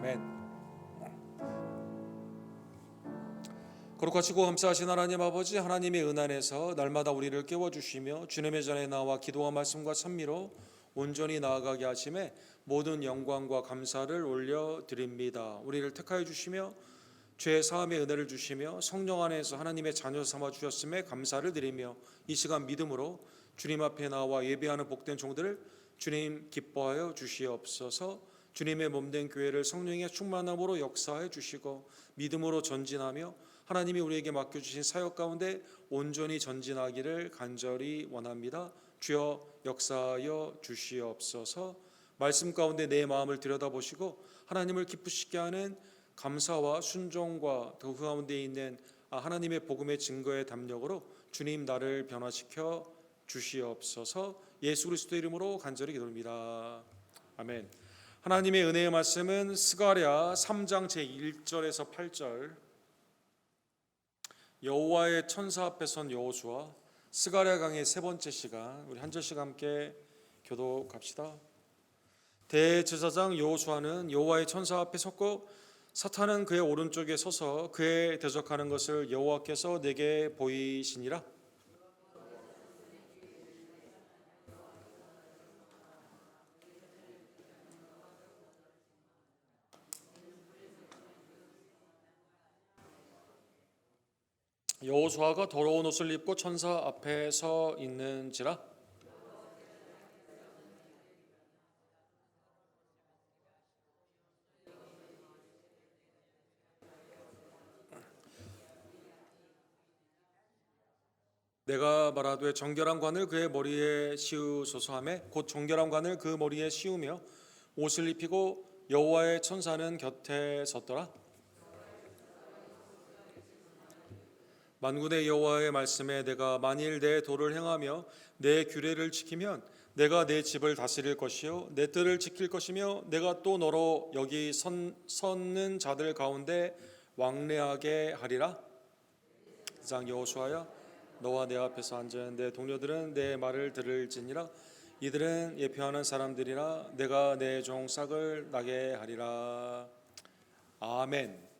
아멘. 거룩하시고 감사하신 하나님 아버지, 하나님의 은혜에서 날마다 우리를 깨워주시며 주님의 전에 나와 기도와 말씀과 찬미로 온전히 나아가게 하심에 모든 영광과 감사를 올려드립니다. 우리를 택하여 주시며 죄 사함의 은혜를 주시며 성령 안에서 하나님의 자녀 삼아 주셨음에 감사를 드리며 이 시간 믿음으로 주님 앞에 나와 예배하는 복된 종들을 주님 기뻐하여 주시옵소서. 주님의 몸된 교회를 성령의 충만함으로 역사해 주시고 믿음으로 전진하며 하나님이 우리에게 맡겨주신 사역 가운데 온전히 전진하기를 간절히 원합니다. 주여 역사하여 주시옵소서. 말씀 가운데 내 마음을 들여다보시고 하나님을 기쁘시게 하는 감사와 순종과 그 가운데 있는 하나님의 복음의 증거의 담력으로 주님 나를 변화시켜 주시옵소서. 예수 그리스도 이름으로 간절히 기도합니다. 아멘. 하나님의 은혜의 말씀은 스가랴 3장 제1절에서 8절, 여호와의 천사 앞에 선 여호수아, 스가랴 강의 세 번째 시간, 우리 한 절씩 함께 교독합시다. 대제사장 여호수아는 여호와의 천사 앞에 섰고 사탄은 그의 오른쪽에 서서 그에 대적하는 것을 여호와께서 내게 보이시니라. 여호수아가 더러운 옷을 입고 천사 앞에 서 있는지라. 내가 말하되 정결한 관을 그의 머리에 씌우소서 하매 곧 정결한 관을 그 머리에 씌우며 옷을 입히고 여호와의 천사는 곁에 섰더라. 만군의 여호와의 말씀에 내가 만일 내 도를 행하며 내 규례를 지키면 내가 내 집을 다스릴 것이요 내 뜰을 지킬 것이며 내가 또 너로 여기 섰는 자들 가운데 왕래하게 하리라. 장 여호수아야, 너와 내 앞에서 앉은 내 동료들은 내 말을 들을지니라. 이들은 예표하는 사람들이라. 내가 내 종 싹을 나게 하리라. 아멘.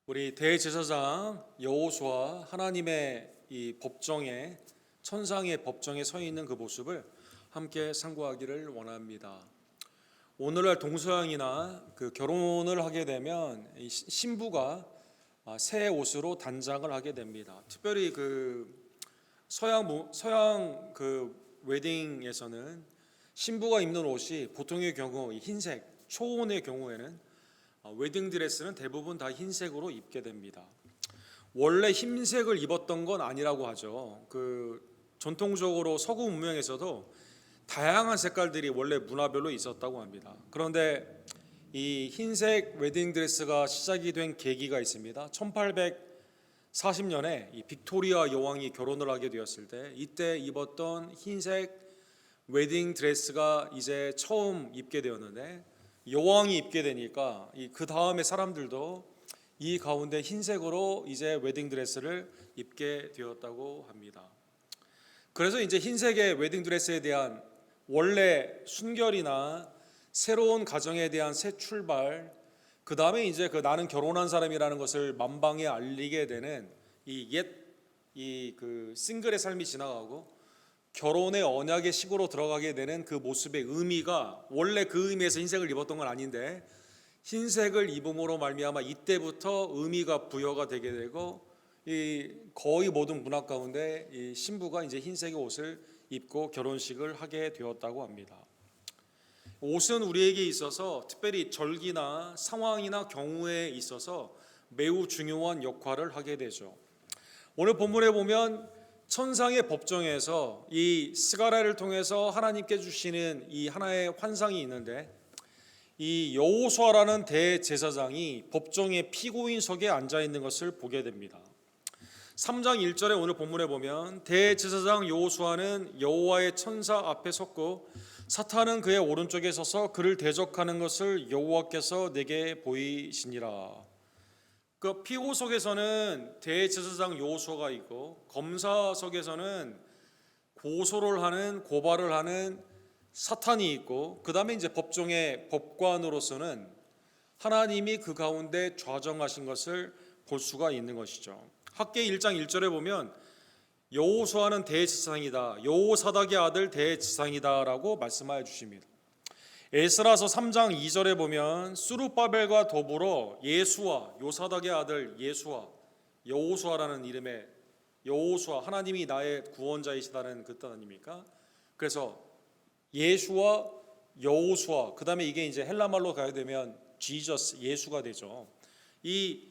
우리 대제사장 여호수아, 하나님의 이 법정에, 천상의 법정에 서 있는 그 모습을 함께 상고하기를 원합니다. 오늘날 동서양이나 그 결혼을 하게 되면 신부가 새 옷으로 단장을 하게 됩니다. 특별히 그 서양 그 웨딩에서는 신부가 입는 옷이 보통의 경우 흰색, 초혼의 경우에는 웨딩 드레스는 대부분 다 흰색으로 입게 됩니다. 원래 흰색을 입었던 건 아니라고 하죠. 그 전통적으로 서구 문명에서도 다양한 색깔들이 원래 문화별로 있었다고 합니다. 그런데 이 흰색 웨딩 드레스가 시작이 된 계기가 있습니다. 1840년에 이 빅토리아 여왕이 결혼을 하게 되었을 때 이때 입었던 흰색 웨딩 드레스가 이제 처음 입게 되었는데 여왕이 입게 되니까 그 다음에 사람들도 이 가운데 흰색으로 이제 웨딩 드레스를 입게 되었다고 합니다. 그래서 이제 흰색의 웨딩 드레스에 대한 원래 순결이나 새로운 가정에 대한 새 출발, 그 다음에 이제 그 나는 결혼한 사람이라는 것을 만방에 알리게 되는 그 싱글의 삶이 지나가고 결혼의 언약의 식으로 들어가게 되는 그 모습의 의미가 원래 그 의미에서 흰색을 입었던 건 아닌데 흰색을 입음으로 말미암아 이때부터 의미가 부여가 되게 되고 이 거의 모든 문화 가운데 이 신부가 이제 흰색의 옷을 입고 결혼식을 하게 되었다고 합니다. 옷은 우리에게 있어서 특별히 절기나 상황이나 경우에 있어서 매우 중요한 역할을 하게 되죠. 오늘 본문에 보면 천상의 법정에서 이 스가랴를 통해서 하나님께 주시는 이 하나의 환상이 있는데 이 여호수아라는 대제사장이 법정의 피고인석에 앉아 있는 것을 보게 됩니다. 3장 1절에 오늘 본문에 보면 대제사장 여호수아는 여호와의 천사 앞에 섰고 사탄은 그의 오른쪽에 서서 그를 대적하는 것을 여호와께서 내게 보이시니라. 그 피고석에서는 대제사장 여호수아가 있고 검사석에서는 고소를 하는 고발을 하는 사탄이 있고, 그 다음에 이제 법정의 법관으로서는 하나님이 그 가운데 좌정하신 것을 볼 수가 있는 것이죠. 학계 1장 1절에 보면 여호수아는 대제사장이다, 여호사닥의 아들 대제사장이다라고 말씀하여 주십니다. 에스라서 3장 2절에 보면 스룹바벨과 더불어 예수와, 요사닥의 아들 예수와, 여호수아라는 이름의 여호수아, 하나님이 나의 구원자이시다는 그 뜻 아닙니까? 그래서 예수와 여호수아, 그 다음에 이게 이제 헬라말로 가게 되면 지저스, 예수가 되죠. 이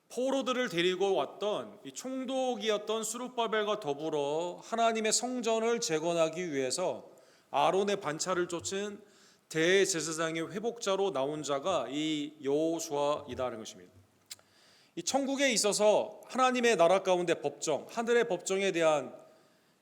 포로들을 데리고 왔던 이 총독이었던 스룹바벨과 더불어 하나님의 성전을 재건하기 위해서 아론의 반차를 쫓은 대제사장의 회복자로 나온 자가 이 여호수아이다라는 것입니다. 이 천국에 있어서 하나님의 나라 가운데 법정, 하늘의 법정에 대한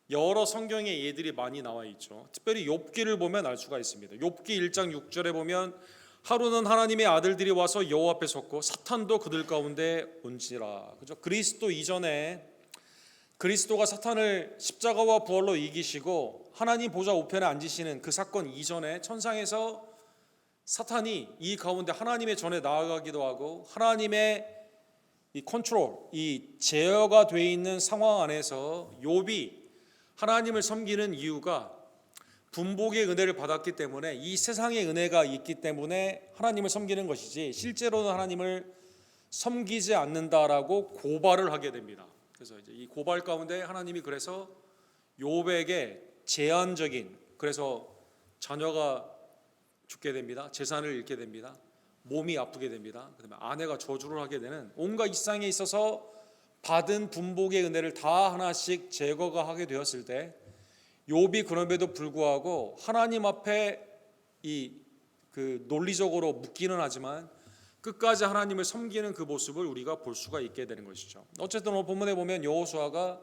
여러 성경의 예들이 많이 나와 있죠. 특별히 욥기를 보면 알 수가 있습니다. 욥기 1장 6절에 보면 하루는 하나님의 아들들이 와서 여호와 앞에 섰고 사탄도 그들 가운데 온지라. 그죠? 그리스도 이전에 그리스도가 사탄을 십자가와 부활로 이기시고 하나님 보좌 우편에 앉으시는 그 사건 이전에 천상에서 사탄이 이 가운데 하나님의 전에 나아가기도 하고 하나님의 이 컨트롤, 이 제어가 돼 있는 상황 안에서 욥이 하나님을 섬기는 이유가 분복의 은혜를 받았기 때문에, 이 세상의 은혜가 있기 때문에 하나님을 섬기는 것이지 실제로는 하나님을 섬기지 않는다라고 고발을 하게 됩니다. 그래서 이제 이 고발 가운데 하나님이 그래서 욥에게 제한적인, 그래서 자녀가 죽게 됩니다. 재산을 잃게 됩니다. 몸이 아프게 됩니다. 그다음에 아내가 저주를 하게 되는 온갖 일상에 있어서 받은 분복의 은혜를 다 하나씩 제거가 하게 되었을 때 욥이 그럼에도 불구하고 하나님 앞에 그 논리적으로 묻기는 하지만 끝까지 하나님을 섬기는 그 모습을 우리가 볼 수가 있게 되는 것이죠. 어쨌든 오늘 본문에 보면 여호수아가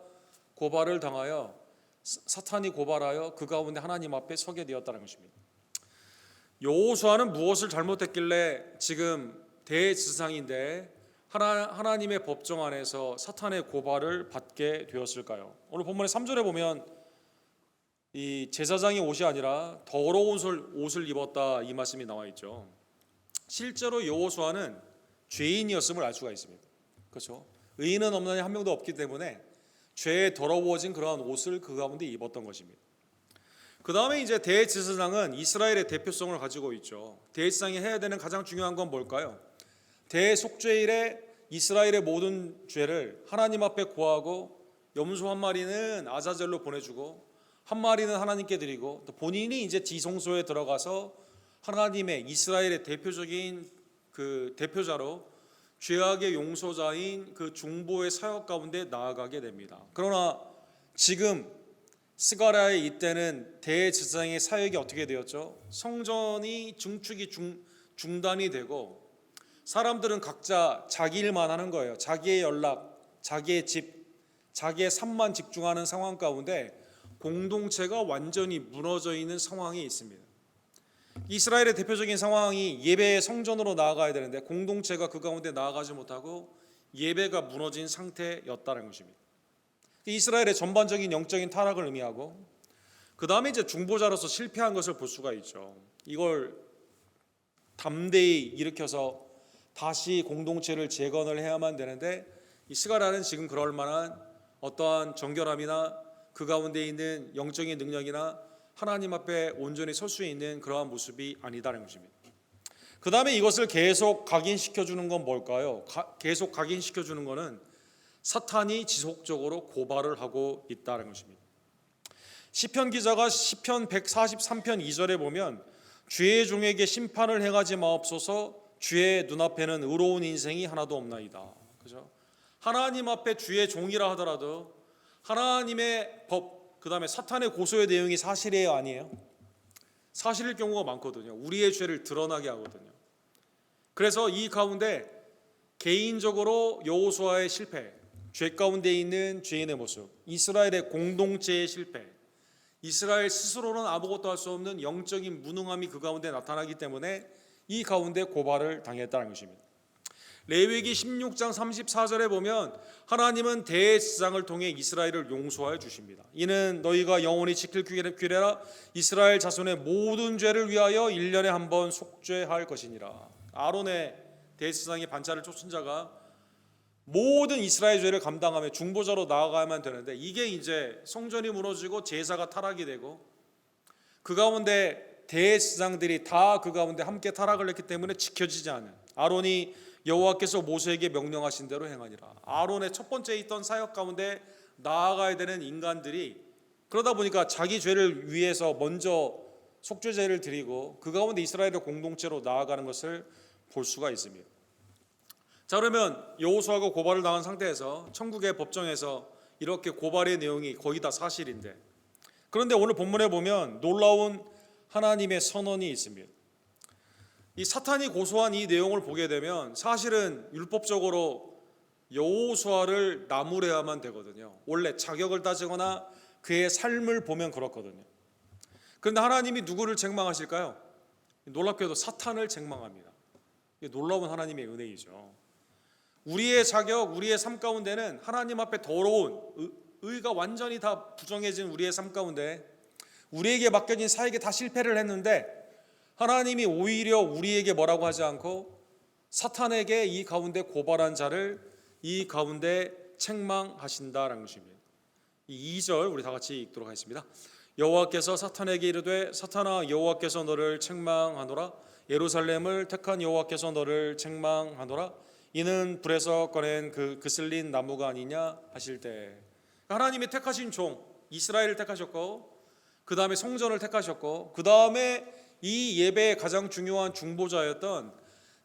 고발을 당하여, 사탄이 고발하여 그 가운데 하나님 앞에 서게 되었다는 것입니다. 여호수아는 무엇을 잘못했길래 지금 대제사장인데 하나님의 법정 안에서 사탄의 고발을 받게 되었을까요? 오늘 본문의 3절에 보면 이 제사장의 옷이 아니라 더러운 옷을 입었다, 이 말씀이 나와 있죠. 실제로 여호수아는 죄인이었음을 알 수가 있습니다. 그렇죠? 의인은 없나니 한 명도 없기 때문에 죄에 더러워진 그러한 옷을 그 가운데 입었던 것입니다. 그 다음에 이제 대제사장은 이스라엘의 대표성을 가지고 있죠. 대제사장이 해야 되는 가장 중요한 건 뭘까요? 대속죄일에 이스라엘의 모든 죄를 하나님 앞에 고하고 염소 한 마리는 아자젤로 보내주고 한 마리는 하나님께 드리고, 또 본인이 이제 지성소에 들어가서 하나님의 이스라엘의 대표적인 그 대표자로 죄악의 용서자인 그 중보의 사역 가운데 나아가게 됩니다. 그러나 지금 스가랴의 이때는 대제사장의 사역이 어떻게 되었죠? 성전이 증축이 중단이 되고 사람들은 각자 자기 일만 하는 거예요. 자기의 연락, 자기의 집, 자기의 삶만 집중하는 상황 가운데 공동체가 완전히 무너져 있는 상황이 있습니다. 이스라엘의 대표적인 상황이 예배의 성전으로 나아가야 되는데 공동체가 그 가운데 나아가지 못하고 예배가 무너진 상태였다는 것입니다. 이스라엘의 전반적인 영적인 타락을 의미하고, 그 다음에 이제 중보자로서 실패한 것을 볼 수가 있죠. 이걸 담대히 일으켜서 다시 공동체를 재건을 해야만 되는데 이 스가랴는 지금 그럴 만한 어떠한 정결함이나 그 가운데 있는 영적인 능력이나 하나님 앞에 온전히 설 수 있는 그러한 모습이 아니다라는 것입니다. 그 다음에 이것을 계속 각인시켜주는 건 뭘까요? 계속 각인시켜주는 것은 사탄이 지속적으로 고발을 하고 있다는 것입니다. 시편 기자가 시편 143편 2절에 보면 주의 종에게 심판을 행하지 마옵소서, 주의 눈앞에는 의로운 인생이 하나도 없나이다. 그죠? 하나님 앞에 주의 종이라 하더라도 하나님의 법, 그 다음에 사탄의 고소의 내용이 사실이에요, 아니에요? 사실일 경우가 많거든요. 우리의 죄를 드러나게 하거든요. 그래서 이 가운데 개인적으로 여호수아의 실패, 죄 가운데 있는 죄인의 모습, 이스라엘의 공동체의 실패, 이스라엘 스스로는 아무것도 할 수 없는 영적인 무능함이 그 가운데 나타나기 때문에 이 가운데 고발을 당했다는 것입니다. 레위기 16장 34절에 보면 하나님은 대제사장을 통해 이스라엘을 용서하여 주십니다. 이는 너희가 영원히 지킬 규례라. 이스라엘 자손의 모든 죄를 위하여 1년에 한 번 속죄할 것이니라. 아론의 대제사장의 반차를 쫓은 자가 모든 이스라엘 죄를 감당하며 중보자로 나아가야만 되는데, 이게 이제 성전이 무너지고 제사가 타락이 되고 그 가운데 대제사장들이 다 그 가운데 함께 타락을 했기 때문에 지켜지지 않은, 아론이 여호와께서 모세에게 명령하신 대로 행하니라. 아론의 첫 번째 있던 사역 가운데 나아가야 되는 인간들이 그러다 보니까 자기 죄를 위해서 먼저 속죄제를 드리고 그 가운데 이스라엘의 공동체로 나아가는 것을 볼 수가 있습니다. 자, 그러면 여호수아가 고발을 당한 상태에서 천국의 법정에서 이렇게 고발의 내용이 거의 다 사실인데, 그런데 오늘 본문에 보면 놀라운 하나님의 선언이 있습니다. 이 사탄이 고소한 이 내용을 보게 되면 사실은 율법적으로 여호수아를 나무래야만 되거든요. 원래 자격을 따지거나 그의 삶을 보면 그렇거든요. 그런데 하나님이 누구를 책망하실까요? 놀랍게도 사탄을 책망합니다. 이게 놀라운 하나님의 은혜이죠. 우리의 자격, 우리의 삶 가운데는 하나님 앞에 더러운 의가 완전히 다 부정해진 우리의 삶 가운데 우리에게 맡겨진 사역에 다 실패를 했는데, 하나님이 오히려 우리에게 뭐라고 하지 않고 사탄에게 이 가운데 고발한 자를 이 가운데 책망하신다라는 것입니다. 이 2절 우리 다 같이 읽도록 하겠습니다. 여호와께서 사탄에게 이르되 사탄아, 여호와께서 너를 책망하노라. 예루살렘을 택한 여호와께서 너를 책망하노라. 이는 불에서 꺼낸 그 그슬린 나무가 아니냐 하실 때, 하나님이 택하신 종 이스라엘을 택하셨고, 그 다음에 성전을 택하셨고, 그 다음에 이 예배의 가장 중요한 중보자였던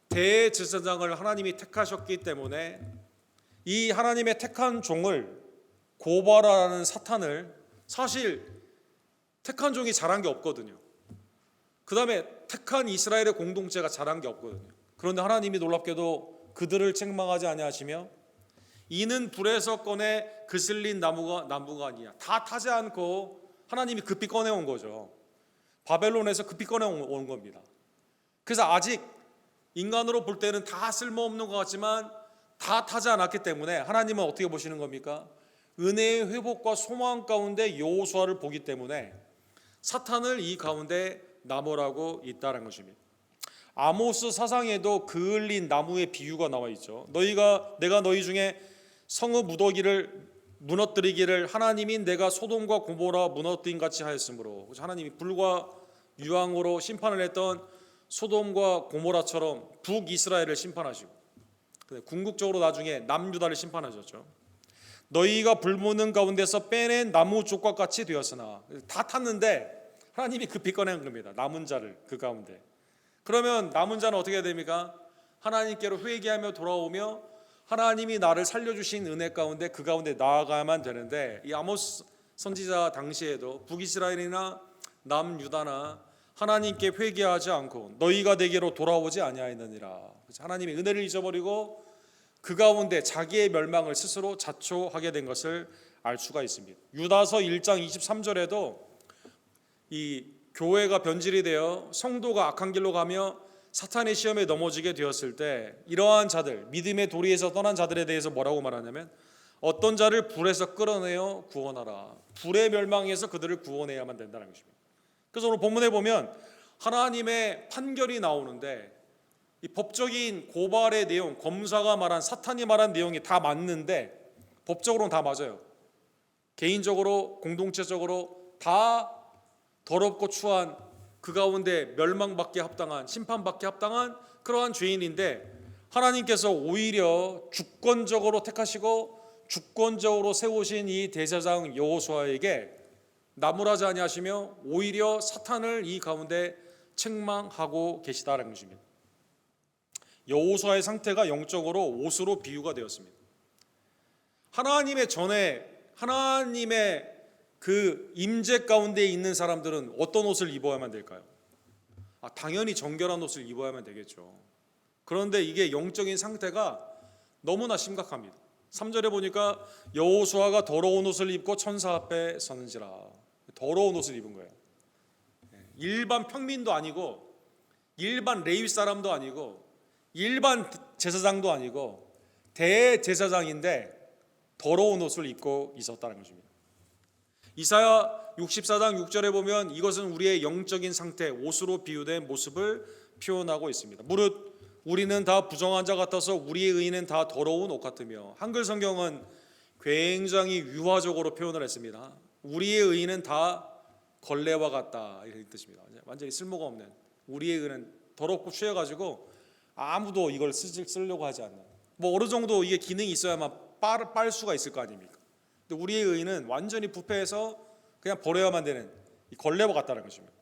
대제사장을 하나님이 택하셨기 때문에 이 하나님의 택한 종을 고발하는 사탄을, 사실 택한 종이 잘한 게 없거든요. 그 다음에 택한 이스라엘의 공동체가 잘한 게 없거든요. 그런데 하나님이 놀랍게도 그들을 책망하지 아니하시며 이는 불에서 꺼내 그슬린 나무가 아니야. 다 타지 않고 하나님이 급히 꺼내온 거죠. 바벨론에서 급히 꺼내온 겁니다. 그래서 아직 인간으로 볼 때는 다 쓸모없는 것 같지만 다 타지 않았기 때문에 하나님은 어떻게 보시는 겁니까? 은혜의 회복과 소망 가운데 여호수아를 보기 때문에 사탄을 이 가운데 나무라고 있다는 것입니다. 아모스 사상에도 그을린 나무의 비유가 나와 있죠. 내가 너희 중에 성읍 무너뜨리기를 하나님이 내가 소돔과 고모라 무너뜨린 같이 하였으므로, 하나님이 불과 유황으로 심판을 했던 소돔과 고모라처럼 북이스라엘을 심판하시고 궁극적으로 나중에 남유다를 심판하셨죠. 너희가 불무는 가운데서 빼낸 나무 족과 같이 되었으나, 다 탔는데 하나님이 급히 꺼낸 겁니다. 남은 자를 그 가운데. 그러면 남은 자는 어떻게 해야 됩니까? 하나님께로 회개하며 돌아오며 하나님이 나를 살려주신 은혜 가운데 그 가운데 나아가야만 되는데, 이 아모스 선지자 당시에도 북이스라엘이나 남유다나 하나님께 회개하지 않고 너희가 내게로 돌아오지 아니하였느니라. 하나님의 은혜를 잊어버리고 그 가운데 자기의 멸망을 스스로 자초하게 된 것을 알 수가 있습니다. 유다서 1장 23절에도 이 교회가 변질이 되어 성도가 악한 길로 가며 사탄의 시험에 넘어지게 되었을 때 이러한 자들, 믿음의 도리에서 떠난 자들에 대해서 뭐라고 말하냐면 어떤 자를 불에서 끌어내어 구원하라. 불의 멸망에서 그들을 구원해야만 된다는 것입니다. 그래서 오늘 본문에 보면 하나님의 판결이 나오는데 이 법적인 고발의 내용, 검사가 말한, 사탄이 말한 내용이 다 맞는데 법적으로는 다 맞아요. 개인적으로 공동체적으로 다 더럽고 추한 그 가운데 멸망받게 합당한, 심판받게 합당한 그러한 죄인인데 하나님께서 오히려 주권적으로 택하시고 주권적으로 세우신 이 대제사장 여호수아에게 나무라지 아니하시며 오히려 사탄을 이 가운데 책망하고 계시다라는 것입니다. 여호수아의 상태가 영적으로 옷으로 비유가 되었습니다. 하나님의 전에 하나님의 그 임재 가운데 있는 사람들은 어떤 옷을 입어야만 될까요? 당연히 정결한 옷을 입어야만 되겠죠. 그런데 이게 영적인 상태가 너무나 심각합니다. 3절에 보니까 여호수아가 더러운 옷을 입고 천사 앞에 서는지라. 더러운 옷을 입은 거예요. 일반 평민도 아니고 일반 레위 사람도 아니고 일반 제사장도 아니고 대제사장인데 더러운 옷을 입고 있었다는 것입니다. 이사야 64장 6절에 보면 이것은 우리의 영적인 상태, 옷으로 비유된 모습을 표현하고 있습니다. 무릇 우리는 다 부정한 자 같아서 우리의 의는 다 더러운 옷 같으며, 한글 성경은 굉장히 유화적으로 표현을 했습니다. 우리의 의는 다 걸레와 같다, 이런 뜻입니다. 완전히 쓸모가 없는, 우리의 의는 더럽고 추해가지고 아무도 이걸 쓰려고 하지 않는, 뭐 어느 정도 이게 기능이 있어야만 빨 수가 있을 거 아닙니까? 근데 우리의 의는 완전히 부패해서 그냥 버려야만 되는 이 걸레와 같다는 것입니다.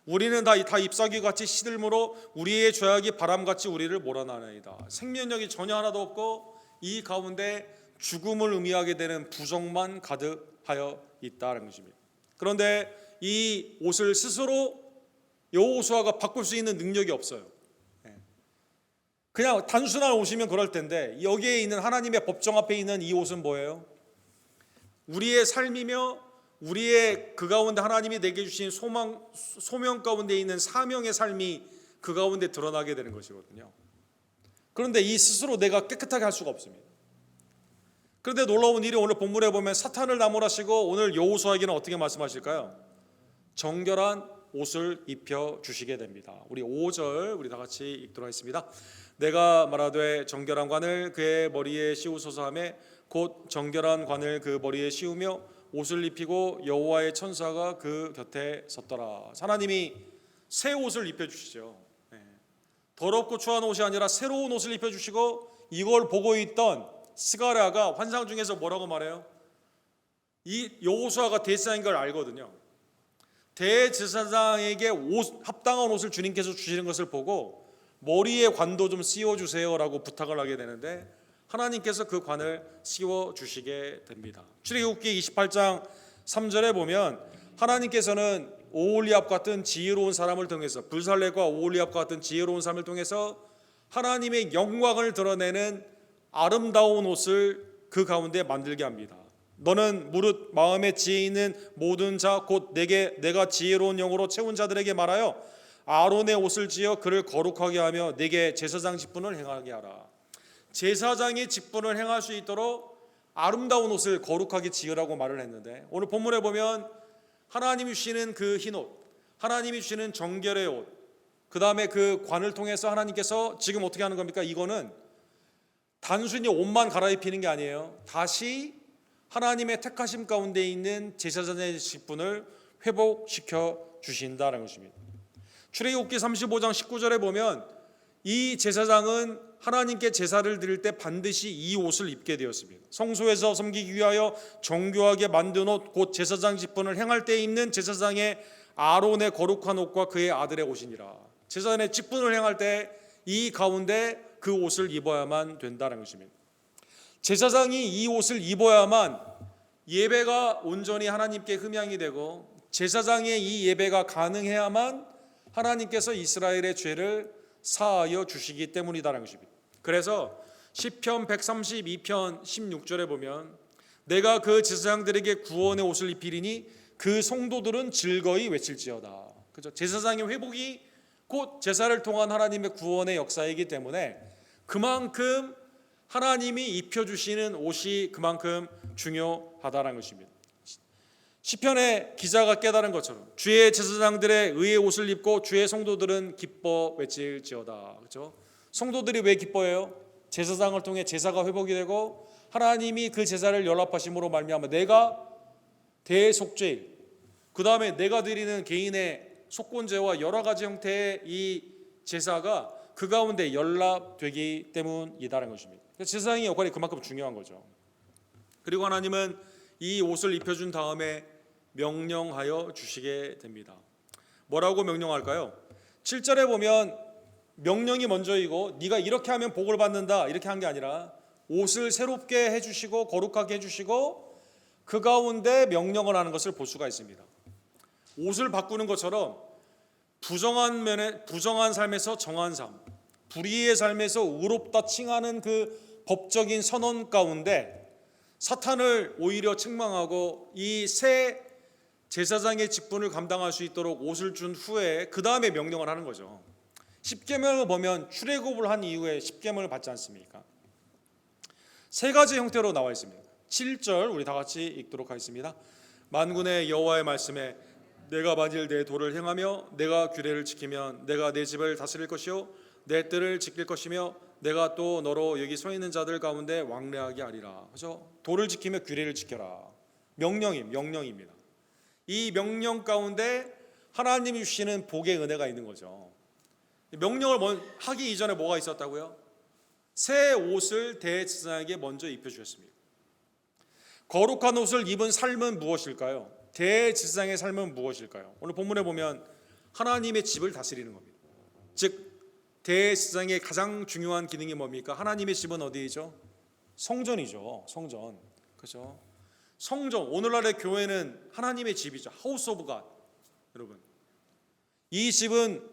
우리는 다 잎사귀 같이 시들므로 우리의 죄악이 바람같이 우리를 몰아나나이다. 생명력이 전혀 하나도 없고 이 가운데 죽음을 의미하게 되는 부정만 가득하여 있다는 것입니다. 그런데 이 옷을 스스로 여호수아가 바꿀 수 있는 능력이 없어요. 그냥 단순한 옷이면 그럴 텐데 여기에 있는 하나님의 법정 앞에 있는 이 옷은 뭐예요? 우리의 삶이며 우리의 그 가운데 하나님이 내게 주신 소명 가운데 있는 사명의 삶이 그 가운데 드러나게 되는 것이거든요. 그런데 이 스스로 내가 깨끗하게 할 수가 없습니다. 그런데 놀라운 일이 오늘 본문에 보면 사탄을 나무라시고 오늘 여호수아에게는 어떻게 말씀하실까요? 정결한 옷을 입혀 주시게 됩니다. 우리 5절 우리 다 같이 읽도록 하겠습니다. 내가 말하되 정결한 관을 그의 머리에 씌우소서 하매 곧 정결한 관을 그 머리에 씌우며 옷을 입히고 여호와의 천사가 그 곁에 섰더라. 하나님이 새 옷을 입혀주시죠. 더럽고 추한 옷이 아니라 새로운 옷을 입혀주시고, 이걸 보고 있던 스가랴가 환상 중에서 뭐라고 말해요? 이 여호수아가 대제사장인 걸 알거든요. 대제사장에게 합당한 옷을 주님께서 주시는 것을 보고 머리에 관도 좀 씌워주세요라고 부탁을 하게 되는데 하나님께서 그 관을 씌워주시게 됩니다. 출애굽기 28장 3절에 보면 하나님께서는 오홀리압 같은 지혜로운 사람을 통해서, 불살레과 오홀리압 같은 지혜로운 사람을 통해서 하나님의 영광을 드러내는 아름다운 옷을 그 가운데 만들게 합니다. 너는 무릇 마음에 지혜 있는 모든 자 곧 내가 지혜로운 영으로 채운 자들에게 말하여 아론의 옷을 지어 그를 거룩하게 하며 내게 제사장 직분을 행하게 하라. 제사장의 직분을 행할 수 있도록 아름다운 옷을 거룩하게 지으라고 말을 했는데, 오늘 본문에 보면 하나님이 주시는 그 흰옷, 하나님이 주시는 정결의 옷, 그 다음에 그 관을 통해서 하나님께서 지금 어떻게 하는 겁니까? 이거는 단순히 옷만 갈아입히는 게 아니에요. 다시 하나님의 택하심 가운데 있는 제사장의 직분을 회복시켜 주신다는 것입니다. 출애굽기 35장 19절에 보면 이 제사장은 하나님께 제사를 드릴 때 반드시 이 옷을 입게 되었습니다. 성소에서 섬기기 위하여 정교하게 만든 옷, 곧 제사장 직분을 행할 때 입는 제사장의 아론의 거룩한 옷과 그의 아들의 옷이니라. 제사장의 직분을 행할 때 이 가운데 그 옷을 입어야만 된다는 것입니다. 제사장이 이 옷을 입어야만 예배가 온전히 하나님께 흠향이 되고, 제사장의 이 예배가 가능해야만 하나님께서 이스라엘의 죄를 사하여 주시기 때문이다라는 것입니다. 그래서 시편 132편 16절에 보면 내가 그 제사장들에게 구원의 옷을 입히리니 그 성도들은 즐거이 외칠지어다. 그죠? 제사장의 회복이 곧 제사를 통한 하나님의 구원의 역사이기 때문에 그만큼 하나님이 입혀주시는 옷이 그만큼 중요하다는 것입니다. 시편의 기자가 깨달은 것처럼 주의 제사장들의 의의 옷을 입고 주의 성도들은 기뻐 외칠지어다. 그렇죠? 성도들이 왜 기뻐해요? 제사장을 통해 제사가 회복이 되고 하나님이 그 제사를 연합하심으로 말미암아 내가 대속죄일, 그 다음에 내가 드리는 개인의 속건제와 여러 가지 형태의 이 제사가 그 가운데 연합되기 때문이다라는 것입니다. 제사장의 역할이 그만큼 중요한 거죠. 그리고 하나님은 이 옷을 입혀준 다음에 명령하여 주시게 됩니다. 뭐라고 명령할까요? 7절에 보면 명령이 먼저이고 네가 이렇게 하면 복을 받는다 이렇게 한 게 아니라 옷을 새롭게 해주시고 거룩하게 해주시고 그 가운데 명령을 하는 것을 볼 수가 있습니다. 옷을 바꾸는 것처럼 부정한 삶에서 정한 삶, 불의의 삶에서 의롭다 칭하는 그 법적인 선언 가운데 사탄을 오히려 책망하고 이 새 제사장의 직분을 감당할 수 있도록 옷을 준 후에 그 다음에 명령을 하는 거죠. 십계명을 보면 출애굽을 한 이후에 십계명을 받지 않습니까? 세 가지 형태로 나와 있습니다. 7절 우리 다 같이 읽도록 하겠습니다. 만군의 여호와의 말씀에 내가 만일 내 도를 행하며 내가 규례를 지키면 내가 내 집을 다스릴 것이요 내 뜰을 지킬 것이며 내가 또 너로 여기 서 있는 자들 가운데 왕래하게 하리라. 그죠? 도를 지키며 규례를 지켜라. 명령입니다. 이 명령 가운데 하나님이 주시는 복의 은혜가 있는 거죠. 명령을 하기 이전에 뭐가 있었다고요? 새 옷을 대제사장에게 먼저 입혀주셨습니다. 거룩한 옷을 입은 삶은 무엇일까요? 대제사장의 삶은 무엇일까요? 오늘 본문에 보면 하나님의 집을 다스리는 겁니다. 즉 대제사장의 가장 중요한 기능이 뭡니까? 하나님의 집은 어디이죠? 성전이죠. 성전. 그렇죠? 성전. 오늘날의 교회는 하나님의 집이죠. 하우스 오브 갓. 여러분, 이 집은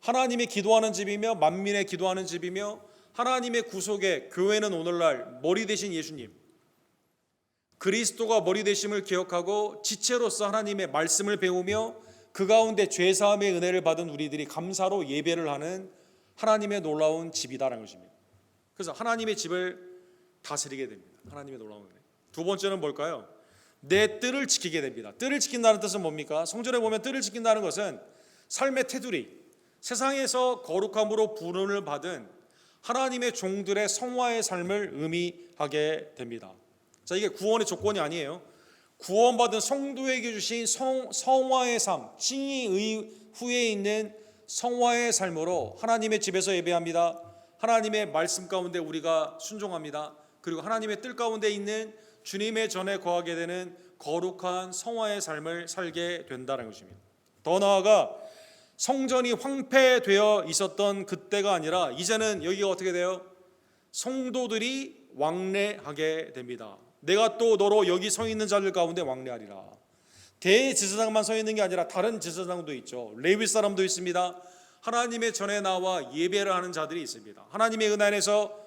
하나님이 기도하는 집이며 만민의 기도하는 집이며 하나님의 구속의, 교회는 오늘날 머리 대신 예수님, 그리스도가 머리 되심을 기억하고 지체로서 하나님의 말씀을 배우며 그 가운데 죄사함의 은혜를 받은 우리들이 감사로 예배를 하는 하나님의 놀라운 집이다라는 것입니다. 그래서 하나님의 집을 다스리게 됩니다. 하나님의 놀라운 은혜. 두 번째는 뭘까요? 내 뜰을 지키게 됩니다. 뜰을 지킨다는 뜻은 뭡니까? 성전에 보면 뜰을 지킨다는 것은 삶의 테두리, 세상에서 거룩함으로 부름을 받은 하나님의 종들의 성화의 삶을 의미하게 됩니다. 자, 이게 구원의 조건이 아니에요. 구원받은 성도에게 주신 성화의 삶, 칭의 후에 있는 성화의 삶으로 하나님의 집에서 예배합니다. 하나님의 말씀 가운데 우리가 순종합니다. 그리고 하나님의 뜰 가운데 있는 주님의 전에 거하게 되는 거룩한 성화의 삶을 살게 된다는 것입니다. 더 나아가 성전이 황폐되어 있었던 그때가 아니라 이제는 여기가 어떻게 돼요? 성도들이 왕래하게 됩니다. 내가 또 너로 여기 서 있는 자들 가운데 왕래하리라. 대제사장만 서 있는 게 아니라 다른 제사장도 있죠. 레위 사람도 있습니다. 하나님의 전에 나와 예배를 하는 자들이 있습니다. 하나님의 은혜 안에서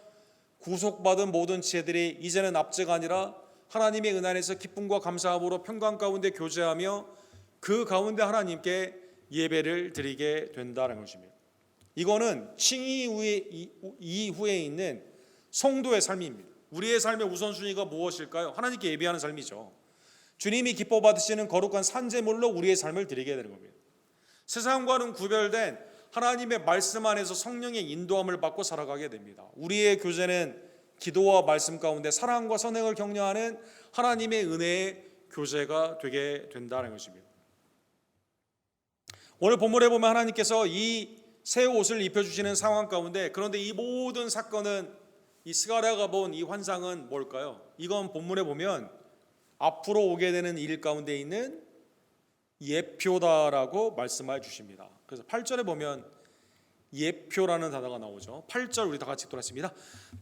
구속받은 모든 지혜들이 이제는 압제가 아니라 하나님의 은혜 안에서 기쁨과 감사함으로 평강 가운데 교제하며 그 가운데 하나님께 예배를 드리게 된다는 것입니다. 이거는 칭의 이후에 있는 성도의 삶입니다. 우리의 삶의 우선순위가 무엇일까요? 하나님께 예배하는 삶이죠. 주님이 기뻐 받으시는 거룩한 산제물로 우리의 삶을 드리게 되는 겁니다. 세상과는 구별된 하나님의 말씀 안에서 성령의 인도함을 받고 살아가게 됩니다. 우리의 교제는 기도와 말씀 가운데 사랑과 선행을 격려하는 하나님의 은혜의 교제가 되게 된다는 것입니다. 오늘 본문에 보면 하나님께서 이 새 옷을 입혀주시는 상황 가운데, 그런데 이 모든 사건은, 이 스가랴가 본 이 환상은 뭘까요? 이건 본문에 보면 앞으로 오게 되는 일 가운데 있는 예표다라고 말씀해 주십니다. 그래서 8절에 보면 예표라는 단어가 나오죠. 8절 우리 다 같이 읽도록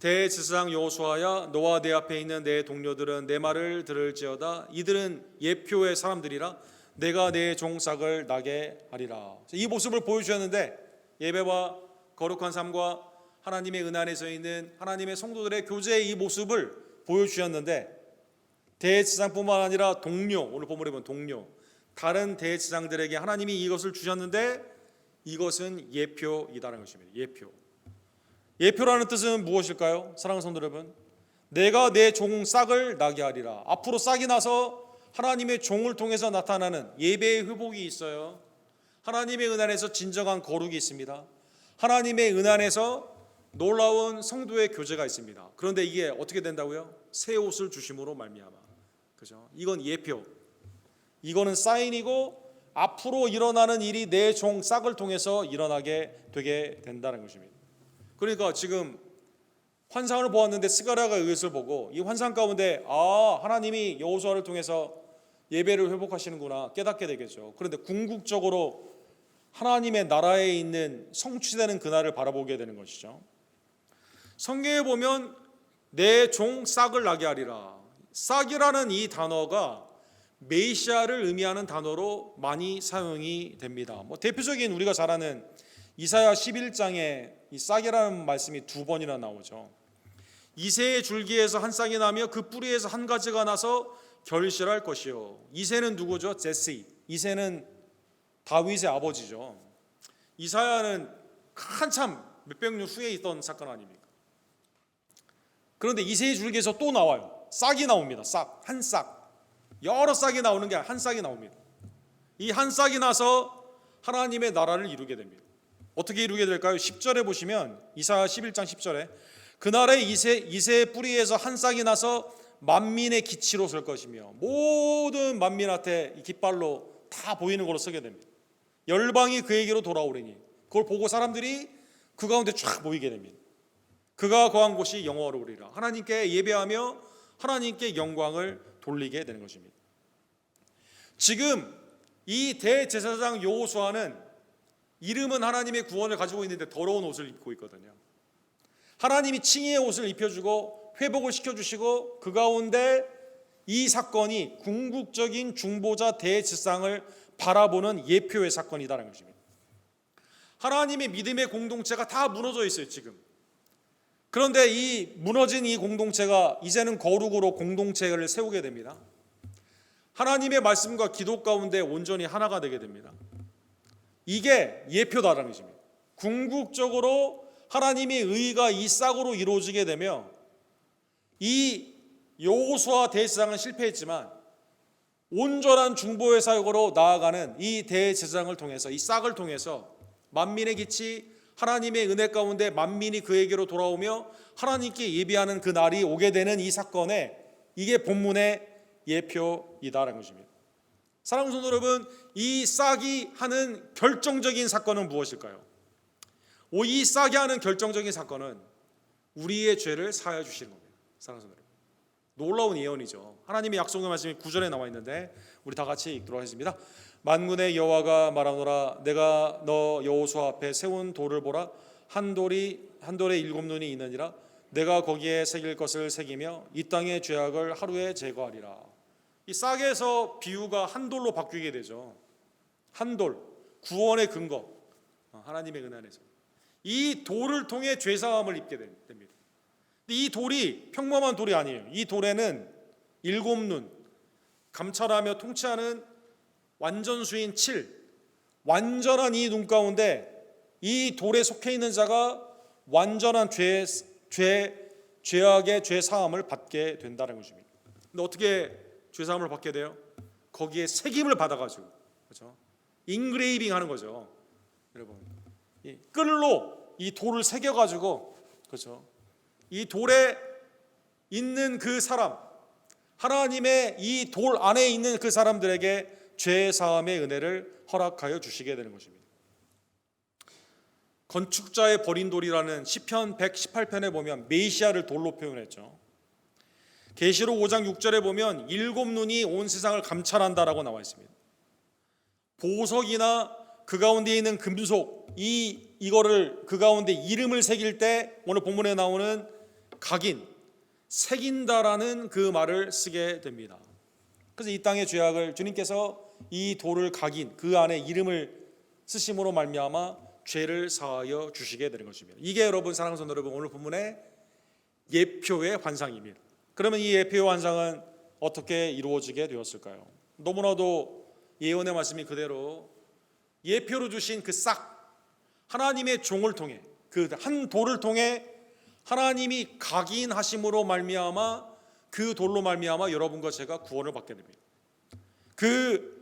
대제사장 여호수아야, 너와 내 앞에 있는 내 동료들은 내 말을 들을지어다. 이들은 예표의 사람들이라. 내가 내 종삭을 나게 하리라. 이 모습을 보여주셨는데, 예배와 거룩한 삶과 하나님의 은혜 안에 서 있는 하나님의 성도들의 교제의 이 모습을 보여주셨는데, 대제사장뿐만 아니라 동료, 오늘 본문에 보면 동료, 다른 대제사장들에게 하나님이 이것을 주셨는데 이것은 예표이다라는 것입니다. 예표라는 뜻은 무엇일까요? 사랑하는 성도 여러분, 내가 내 종 싹을 나게 하리라. 앞으로 싹이 나서 하나님의 종을 통해서 나타나는 예배의 회복이 있어요. 하나님의 은혜 안에서 진정한 거룩이 있습니다. 하나님의 은혜 안에서 놀라운 성도의 교제가 있습니다. 그런데 이게 어떻게 된다고요? 새 옷을 주심으로 말미암아. 그죠? 이건 예표. 이거는 사인이고 앞으로 일어나는 일이 내 종 싹을 통해서 일어나게 되게 된다는 것입니다. 그러니까 지금 환상을 보았는데 스가랴가 이것을 보고 이 환상 가운데 하나님이 여호수아를 통해서 예배를 회복하시는구나 깨닫게 되겠죠. 그런데 궁극적으로 하나님의 나라에 있는 성취되는 그날을 바라보게 되는 것이죠. 성경에 보면 내 종 싹을 나게 하리라. 싹이라는 이 단어가 메시아를 의미하는 단어로 많이 사용이 됩니다. 대표적인 우리가 잘 아는 이사야 11장에 이 싹이라는 말씀이 두 번이나 나오죠. 이새의 줄기에서 한 싹이 나며 그 뿌리에서 한 가지가 나서 결실할 것이요. 이새는 누구죠? 제시. 이새는 다윗의 아버지죠. 이사야는 한참 몇백 년 후에 있던 사건 아닙니까? 그런데 이새의 줄기에서 또 나와요. 싹이 나옵니다. 한 싹. 여러 싹이 나오는 게 한 싹이 나옵니다. 이 한 싹이 나서 하나님의 나라를 이루게 됩니다. 어떻게 이루게 될까요? 10절에 보시면 이사야 11장 10절에 그날에 이새의 뿌리에서 한 싹이 나서 만민의 기치로 설 것이며 모든 만민한테 깃발로 다 보이는 걸로 서게 됩니다. 열방이 그에게로 돌아오리니 그걸 보고 사람들이 그 가운데 쫙 모이게 됩니다. 그가 거한 곳이 영화로우리라. 하나님께 예배하며 하나님께 영광을 돌리게 되는 것입니다. 지금 이 대제사장 여호수아는 이름은 하나님의 구원을 가지고 있는데 더러운 옷을 입고 있거든요. 하나님이 칭의의 옷을 입혀주고 회복을 시켜주시고 그 가운데 이 사건이 궁극적인 중보자 대제사장을 바라보는 예표의 사건이다라는 것입니다. 하나님의 믿음의 공동체가 다 무너져 있어요 지금. 그런데 이 무너진 이 공동체가 이제는 거룩으로 공동체를 세우게 됩니다. 하나님의 말씀과 기도 가운데 온전히 하나가 되게 됩니다. 이게 예표다라는 것입니다. 궁극적으로 하나님의 의가 이 싹으로 이루어지게 되며 이 여호수아 대제사장은 실패했지만 온전한 중보의 사역으로 나아가는 이 대제사장을 통해서 이 싹을 통해서 만민의 기치 하나님의 은혜 가운데 만민이 그에게로 돌아오며 하나님께 예배하는 그 날이 오게 되는 이 사건에 이게 본문의 예표이다라는 것입니다. 사랑하는 성도 여러분, 이 싹이 하는 결정적인 사건은 무엇일까요? 이 싹이 하는 결정적인 사건은 우리의 죄를 사하여 주시는 겁니다. 사랑하는 성도 여러분, 놀라운 예언이죠. 하나님의 약속의 말씀이 9절에 나와 있는데 우리 다 같이 읽도록 하겠습니다. 만군의 여호와가 말하노라 내가 너 여호수아 앞에 세운 돌을 보라 한 돌에 7눈이 있느니라 내가 거기에 새길 것을 새기며 이 땅의 죄악을 하루에 제거하리라. 이 싹에서 비유가 한 돌로 바뀌게 되죠. 한 돌, 구원의 근거, 하나님의 은혜 안에서 이 돌을 통해 죄사함을 입게 됩니다. 근데 이 돌이 평범한 돌이 아니에요. 이 돌에는 7눈, 감찰하며 통치하는 완전수인 7, 완전한 이 눈 가운데 이 돌에 속해 있는 자가 완전한 죄악의 죄사함을 받게 된다는 것입니다. 근데 어떻게 죄사함을 받게 돼요? 거기에 색임을 받아가지고, 그렇죠? 인그레이빙 하는 거죠. 여러분, 이 끌로 이 돌을 새겨가지고, 그렇죠? 이 돌에 있는 그 사람, 하나님의 이 돌 안에 있는 그 사람들에게 죄 사함의 은혜를 허락하여 주시게 되는 것입니다. 건축자의 버린 돌이라는 시편 118편에 보면 메시아를 돌로 표현했죠. 계시록 5장 6절에 보면 7눈이 온 세상을 감찰한다라고 나와 있습니다. 보석이나 그 가운데 있는 금속 이거를 그 가운데 이름을 새길 때 오늘 본문에 나오는 각인, 새긴다라는 그 말을 쓰게 됩니다. 그래서 이 땅의 죄악을 주님께서 이 돌을 각인 그 안에 이름을 쓰심으로 말미암아 죄를 사하여 주시게 되는 것입니다. 이게 여러분 사랑하는 성도 여러분 오늘 본문의 예표의 환상입니다. 그러면 이 예표의 환상은 어떻게 이루어지게 되었을까요? 너무나도 예언의 말씀이 그대로 예표로 주신 그 싹 하나님의 종을 통해 그 한 돌을 통해 하나님이 각인하심으로 말미암아 그 돌로 말미암아 여러분과 제가 구원을 받게 됩니다. 그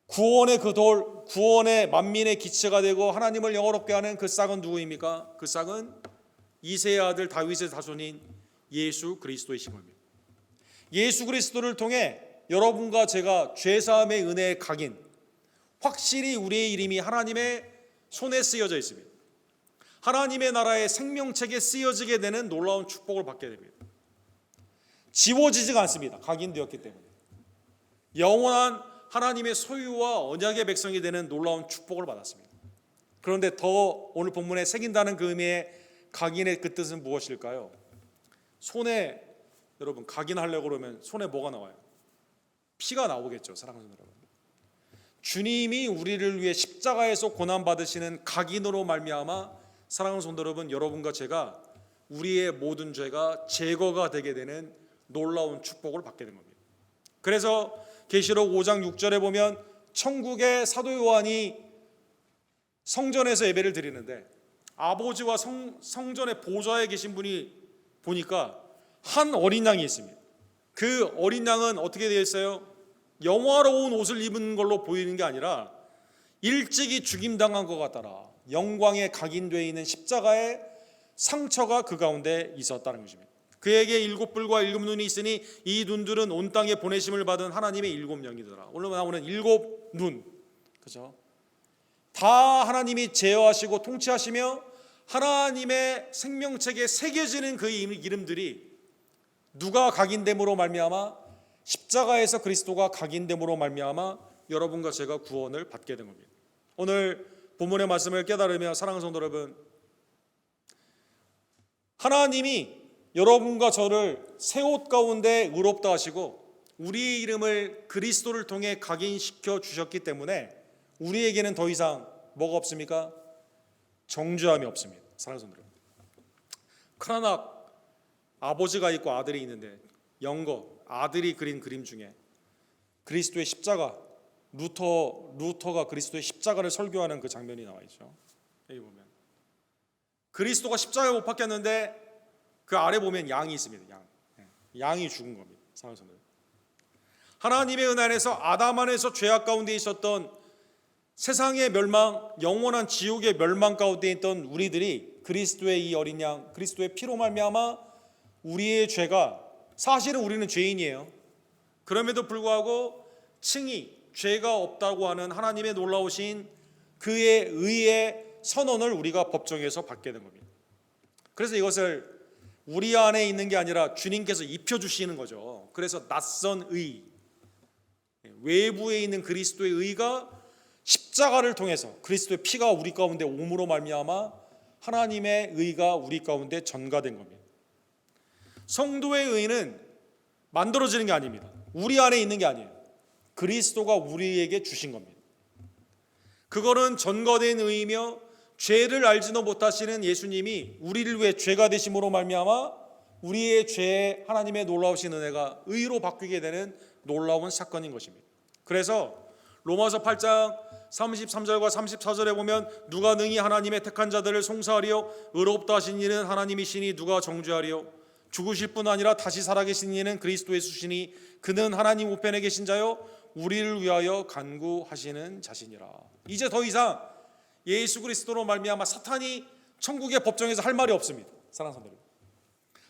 구원의 그 돌, 구원의 만민의 기체가 되고 하나님을 영화롭게 하는 그 싹은 누구입니까? 그 싹은 이새의 아들 다윗의 자손인 예수 그리스도이신 겁니다. 예수 그리스도를 통해 여러분과 제가 죄사함의 은혜의 각인, 확실히 우리의 이름이 하나님의 손에 쓰여져 있습니다. 하나님의 나라의 생명책에 쓰여지게 되는 놀라운 축복을 받게 됩니다. 지워지지가 않습니다. 각인되었기 때문에 영원한 하나님의 소유와 언약의 백성이 되는 놀라운 축복을 받았습니다. 그런데 더 오늘 본문에 새긴다는 그 의미의 각인의 그 뜻은 무엇일까요? 손에 여러분 각인하려고 그러면 손에 뭐가 나와요? 피가 나오겠죠. 사랑하는 여러분, 주님이 우리를 위해 십자가에서 고난받으시는 각인으로 말미암아 사랑하는 성도 여러분, 여러분과 제가 우리의 모든 죄가 제거가 되게 되는 놀라운 축복을 받게 된 겁니다. 그래서 계시록 5장 6절에 보면 천국의 사도 요한이 성전에서 예배를 드리는데 아버지와 성전의 보좌에 계신 분이 보니까 한 어린 양이 있습니다. 그 어린 양은 어떻게 되어 있어요? 영화로운 옷을 입은 걸로 보이는 게 아니라 일찍이 죽임당한 것 같더라. 영광에 각인되어 있는 십자가의 상처가 그 가운데 있었다는 것입니다. 그에게 일곱 뿔과 일곱 눈이 있으니 이 눈들은 온 땅에 보내심을 받은 하나님의 일곱 영이더라. 오늘 나오는 일곱 눈, 그죠? 다 하나님이 제어하시고 통치하시며 하나님의 생명책에 새겨지는 그 이름들이 누가 각인됨으로 말미암아, 십자가에서 그리스도가 각인됨으로 말미암아 여러분과 제가 구원을 받게 된 겁니다. 오늘 본문의 말씀을 깨달으며 사랑하는 성도 여러분, 하나님이 여러분과 저를 새 옷 가운데 의롭다 하시고 우리의 이름을 그리스도를 통해 각인시켜 주셨기 때문에 우리에게는 더 이상 뭐가 없습니까? 정죄함이 없습니다. 사랑하는 성도 여러분, 그러나 아버지가 있고 아들이 있는데 영거 아들이 그린 그림 중에 그리스도의 십자가, 루터가 그리스도의 십자가를 설교하는 그 장면이 나와 있죠. 여기 보면 그리스도가 십자가에 못 박혔는데 그 아래 보면 양이 있습니다. 양이 죽은 겁니다. 사랑하는 성도 여러분, 하나님의 은혜 안에서 아담 안에서 죄악 가운데 있었던 세상의 멸망, 영원한 지옥의 멸망 가운데 있던 우리들이 그리스도의 이 어린 양, 그리스도의 피로 말미암아 우리의 죄가, 사실은 우리는 죄인이에요. 그럼에도 불구하고 칭의, 죄가 없다고 하는 하나님의 놀라우신 그의 의의 선언을 우리가 법정에서 받게 된 겁니다. 그래서 이것을 우리 안에 있는 게 아니라 주님께서 입혀주시는 거죠. 그래서 낯선 의, 외부에 있는 그리스도의 의가 십자가를 통해서 그리스도의 피가 우리 가운데 옴으로 말미암아 하나님의 의가 우리 가운데 전가된 겁니다. 성도의 의는 만들어지는 게 아닙니다. 우리 안에 있는 게 아니에요. 그리스도가 우리에게 주신 겁니다. 그거는 전가된 의이며 죄를 알지도 못하시는 예수님이 우리를 위해 죄가 되심으로 말미암아 우리의 죄에 하나님의 놀라우신 은혜가 의로 바뀌게 되는 놀라운 사건인 것입니다. 그래서 로마서 8장 33절과 34절에 보면 누가 능히 하나님의 택한 자들을 송사하리요, 의롭다 하신 이는 하나님이시니 누가 정죄하리요, 죽으실 뿐 아니라 다시 살아계신 이는 그리스도 예수시니 그는 하나님 우편에 계신 자요 우리를 위하여 간구하시는 자시니라. 이제 더 이상 예수 그리스도로 말미암아 사탄이 천국의 법정에서 할 말이 없습니다. 사랑하는 성도 여러분,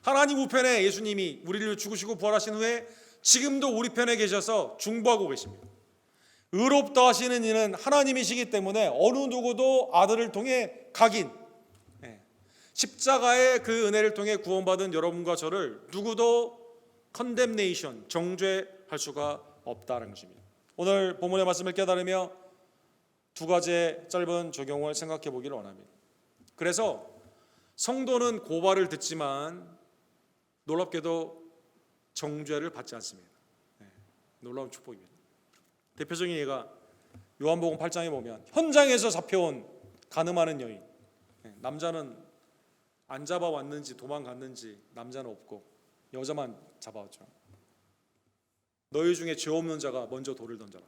하나님 우편에 예수님이 우리를 위해 죽으시고 부활하신 후에 지금도 우리 편에 계셔서 중보하고 계십니다. 의롭다 하시는 이는 하나님이시기 때문에 어느 누구도 아들을 통해 각인, 십자가의 그 은혜를 통해 구원받은 여러분과 저를 누구도 컨뎀네이션, 정죄할 수가 없다는 것입니다. 오늘 본문의 말씀을 깨달으며 두 가지의 짧은 적용을 생각해 보기를 원합니다. 그래서 성도는 고발을 듣지만 놀랍게도 정죄를 받지 않습니다. 놀라운 축복입니다. 대표적인 예가 요한복음 8장에 보면 현장에서 잡혀온 가늠하는 여인, 남자는 안 잡아왔는지 도망갔는지 남자는 없고 여자만 잡아왔죠. 너희 중에 죄 없는 자가 먼저 돌을 던져라.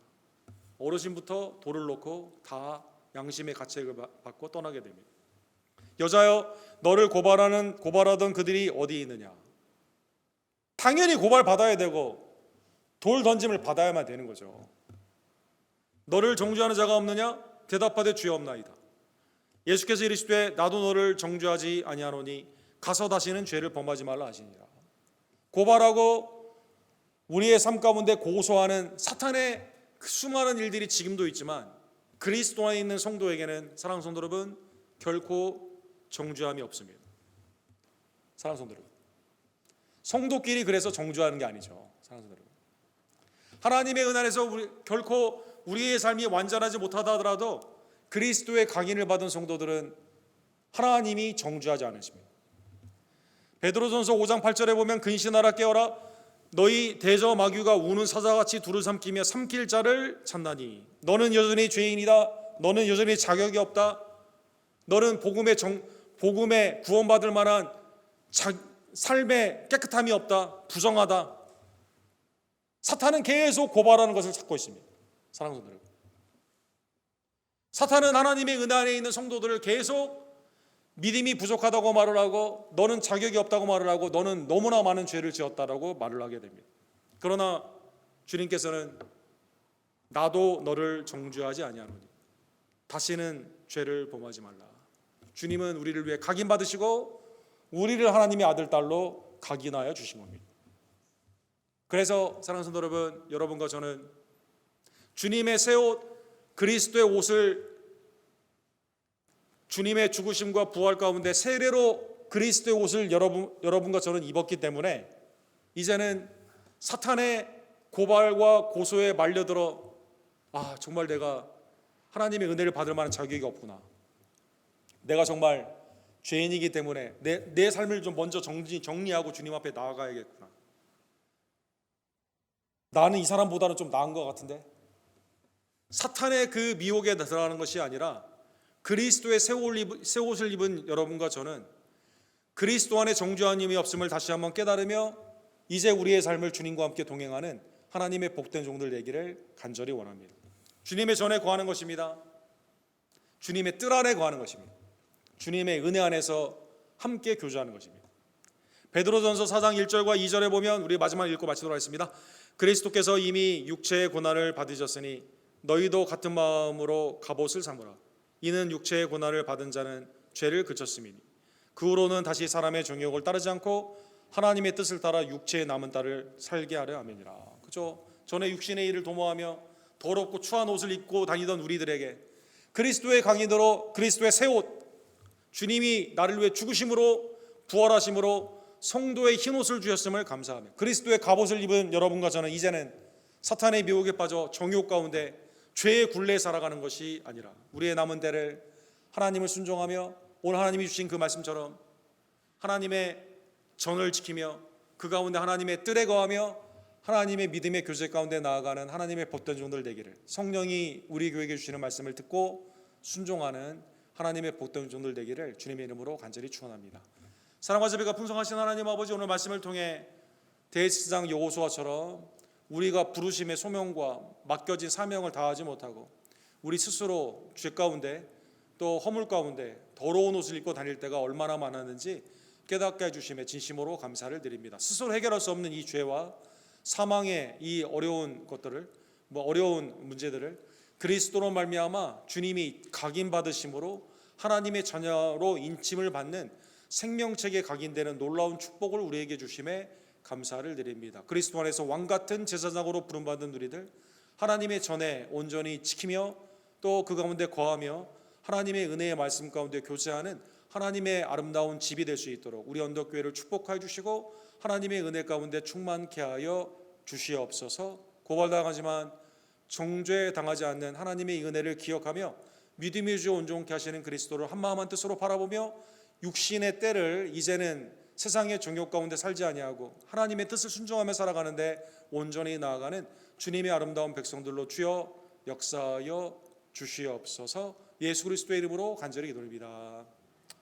어르신부터 돌을 놓고 다 양심의 가책을 받고 떠나게 됩니다. 여자여, 너를 고발하던 그들이 어디 있느냐? 당연히 고발받아야 되고 돌 던짐을 받아야만 되는 거죠. 너를 정죄하는 자가 없느냐? 대답하되 주여 없나이다. 예수께서 이르시되 나도 너를 정죄하지 아니하노니 가서 다시는 죄를 범하지 말라 하시니라. 고발하고 우리의 삶 가운데 고소하는 사탄의 수많은 일들이 지금도 있지만 그리스도 안에 있는 성도에게는, 사랑하는 성도 여러분, 결코 정죄함이 없습니다. 사랑하는 성도 여러분, 성도끼리 그래서 정죄하는 게 아니죠. 사랑하는 성도 여러분, 하나님의 은혜 안에서 결코 우리의 삶이 완전하지 못하다 하더라도 그리스도의 각인을 받은 성도들은 하나님이 정죄하지 않으십니다. 베드로전서 5장 8절에 보면 근신하라 깨어라, 너희 대저 마귀가 우는 사자같이 둘을 삼키며 삼킬 자를 찾나니 너는 여전히 죄인이다. 너는 여전히 자격이 없다. 너는 복음에 구원받을 만한 삶의 깨끗함이 없다. 부정하다. 사탄은 계속 고발하는 것을 찾고 있습니다. 사랑하는 성도들, 사탄은 하나님의 은혜 안에 있는 성도들을 계속 믿음이 부족하다고 말을 하고 너는 자격이 없다고 말을 하고 너는 너무나 많은 죄를 지었다라고 말을 하게 됩니다. 그러나 주님께서는 나도 너를 정죄하지 아니하노니 다시는 죄를 범하지 말라. 주님은 우리를 위해 각인받으시고 우리를 하나님의 아들 딸로 각인하여 주신 겁니다. 그래서 사랑하는 성도 여러분, 여러분과 저는 주님의 새 옷, 그리스도의 옷을 주님의 죽으심과 부활 가운데 세례로 그리스도의 옷을 여러분과 저는 입었기 때문에 이제는 사탄의 고발과 고소에 말려들어 정말 내가 하나님의 은혜를 받을 만한 자격이 없구나. 내가 정말 죄인이기 때문에 내 삶을 좀 먼저 정리하고 주님 앞에 나아가야겠구나. 나는 이 사람보다는 좀 나은 것 같은데. 사탄의 그 미혹에 들어가는 것이 아니라 그리스도의 새 옷을 입은 여러분과 저는 그리스도 안에 정죄함이 없음을 다시 한번 깨달으며 이제 우리의 삶을 주님과 함께 동행하는 하나님의 복된 종들 되기를 간절히 원합니다. 주님의 전에 거하는 것입니다. 주님의 뜰 안에 거하는 것입니다. 주님의 은혜 안에서 함께 교제하는 것입니다. 베드로전서 4장 1절과 2절에 보면 우리 마지막 읽고 마치도록 하겠습니다. 그리스도께서 이미 육체의 고난을 받으셨으니 너희도 같은 마음으로 갑옷을 삼으라. 이는 육체의 고난을 받은 자는 죄를 그쳤음이니 그 후로는 다시 사람의 정욕을 따르지 않고 하나님의 뜻을 따라 육체의 남은 딸을 살게 하려 하매니라. 그죠? 전에 육신의 일을 도모하며 더럽고 추한 옷을 입고 다니던 우리들에게 그리스도의 강인으로 그리스도의 새 옷, 주님이 나를 위해 죽으심으로 부활하심으로 성도의 흰 옷을 주셨음을 감사하며 그리스도의 갑옷을 입은 여러분과 저는 이제는 사탄의 미혹에 빠져 정욕 가운데 죄의 굴레에 살아가는 것이 아니라 우리의 남은 때를 하나님을 순종하며 오늘 하나님이 주신 그 말씀처럼 하나님의 전을 지키며 그 가운데 하나님의 뜰에 거하며 하나님의 믿음의 교제 가운데 나아가는 하나님의 복된 종들 되기를, 성령이 우리 교회에게 주시는 말씀을 듣고 순종하는 하나님의 복된 종들 되기를 주님의 이름으로 간절히 축원합니다. 사랑과 자비가 풍성하신 하나님 아버지, 오늘 말씀을 통해 대제사장 여호수아처럼 우리가 부르심의 소명과 맡겨진 사명을 다하지 못하고 우리 스스로 죄 가운데 또 허물 가운데 더러운 옷을 입고 다닐 때가 얼마나 많았는지 깨닫게 해주심에 진심으로 감사를 드립니다. 스스로 해결할 수 없는 이 죄와 사망의 이 어려운 것들을, 어려운 문제들을 그리스도로 말미암아 주님이 각인받으심으로 하나님의 자녀로 인침을 받는 생명책에 각인되는 놀라운 축복을 우리에게 주심에 감사를 드립니다. 그리스도 안에서 왕같은 제사장으로 부름받은 우리들, 하나님의 전에 온전히 지키며 또 그 가운데 거하며 하나님의 은혜의 말씀 가운데 교제하는 하나님의 아름다운 집이 될 수 있도록 우리 언덕교회를 축복하여 주시고 하나님의 은혜 가운데 충만케 하여 주시옵소서. 고발당하지만 정죄당하지 않는 하나님의 은혜를 기억하며 믿음의 주 온전케 하시는 그리스도를 한마음 한뜻으로 바라보며 육신의 때를 이제는 세상의 정욕 가운데 살지 아니하고 하나님의 뜻을 순종하며 살아가는데 온전히 나아가는 주님의 아름다운 백성들로 주여 역사하여 주시옵소서. 예수 그리스도의 이름으로 간절히 기도드립니다.